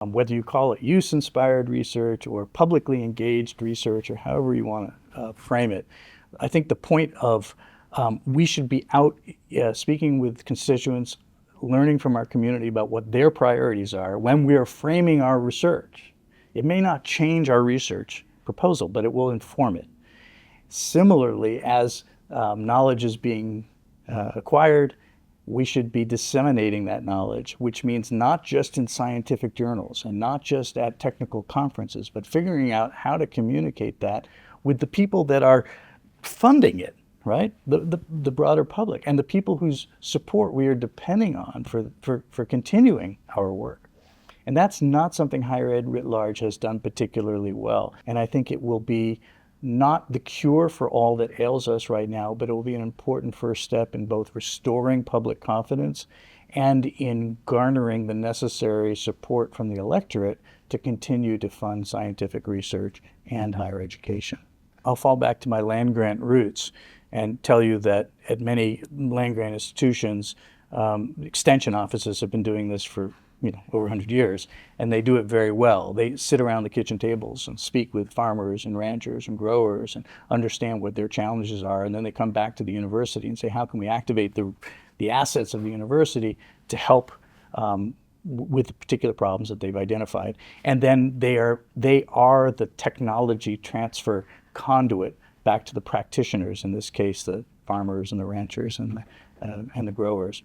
whether you call it use-inspired research or publicly engaged research or however you want to frame it. I think the point of we should be out speaking with constituents, learning from our community about what their priorities are when we are framing our research. It may not change our research proposal, but it will inform it. Similarly, as knowledge is being acquired, we should be disseminating that knowledge, which means not just in scientific journals and not just at technical conferences, but figuring out how to communicate that with the people that are funding it, right? The broader public and the people whose support we are depending on for continuing our work. And that's not something higher ed writ large has done particularly well. And I think it will be not the cure for all that ails us right now, but it will be an important first step in both restoring public confidence and in garnering the necessary support from the electorate to continue to fund scientific research and higher education. I'll fall back to my land-grant roots and tell you that at many land-grant institutions, extension offices have been doing this for over 100 years, and they do it very well. They sit around the kitchen tables and speak with farmers and ranchers and growers and understand what their challenges are, and then they come back to the university and say, how can we activate the assets of the university to help with the particular problems that they've identified. And then they are the technology transfer conduit back to the practitioners, in this case the farmers and the ranchers and the growers.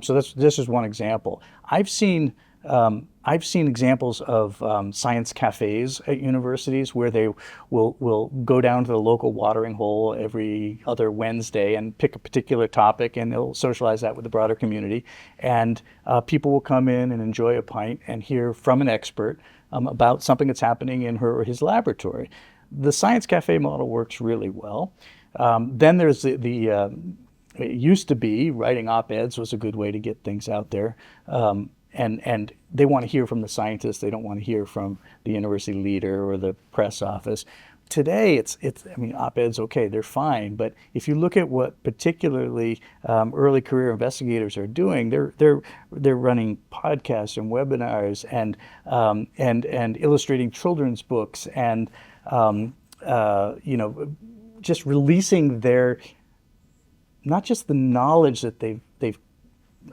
So this is one example. I've seen examples of science cafes at universities where they will go down to the local watering hole every other Wednesday and pick a particular topic, and they'll socialize that with the broader community. And people will come in and enjoy a pint and hear from an expert about something that's happening in her or his laboratory. The science cafe model works really well. Then there's it used to be writing op-eds was a good way to get things out there. And they want to hear from the scientists. They don't want to hear from the university leader or the press office. Today, op-eds, okay, they're fine. But if you look at what particularly early career investigators are doing, they're running podcasts and webinars and illustrating children's books and just releasing their, not just the knowledge that they've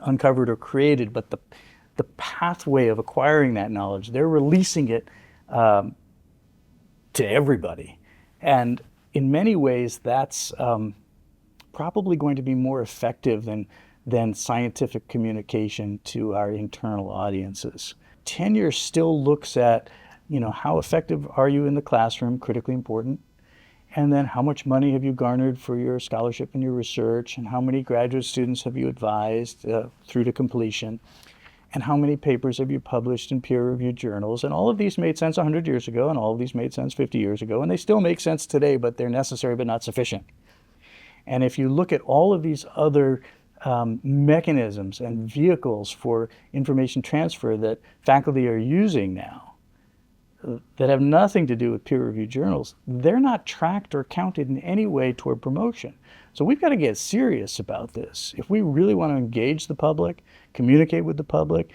uncovered or created, but the pathway of acquiring that knowledge. They're releasing it to everybody. And in many ways, that's probably going to be more effective than scientific communication to our internal audiences. Tenure still looks at, how effective are you in the classroom, critically important, and then how much money have you garnered for your scholarship and your research, and how many graduate students have you advised through to completion, and how many papers have you published in peer-reviewed journals. And all of these made sense 100 years ago, and all of these made sense 50 years ago, and they still make sense today, but they're necessary but not sufficient. And if you look at all of these other mechanisms and vehicles for information transfer that faculty are using now, that have nothing to do with peer-reviewed journals, they're not tracked or counted in any way toward promotion. So we've got to get serious about this. If we really want to engage the public, communicate with the public,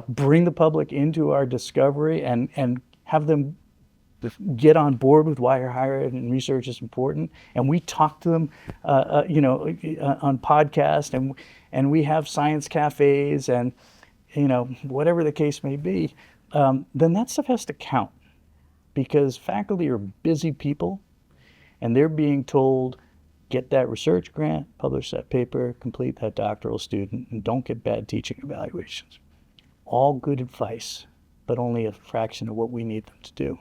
bring the public into our discovery and have them get on board with why higher ed and research is important, and we talk to them on podcasts, and we have science cafes and whatever the case may be, then that stuff has to count, because faculty are busy people and they're being told, get that research grant, publish that paper, complete that doctoral student, and don't get bad teaching evaluations. All good advice, but only a fraction of what we need them to do.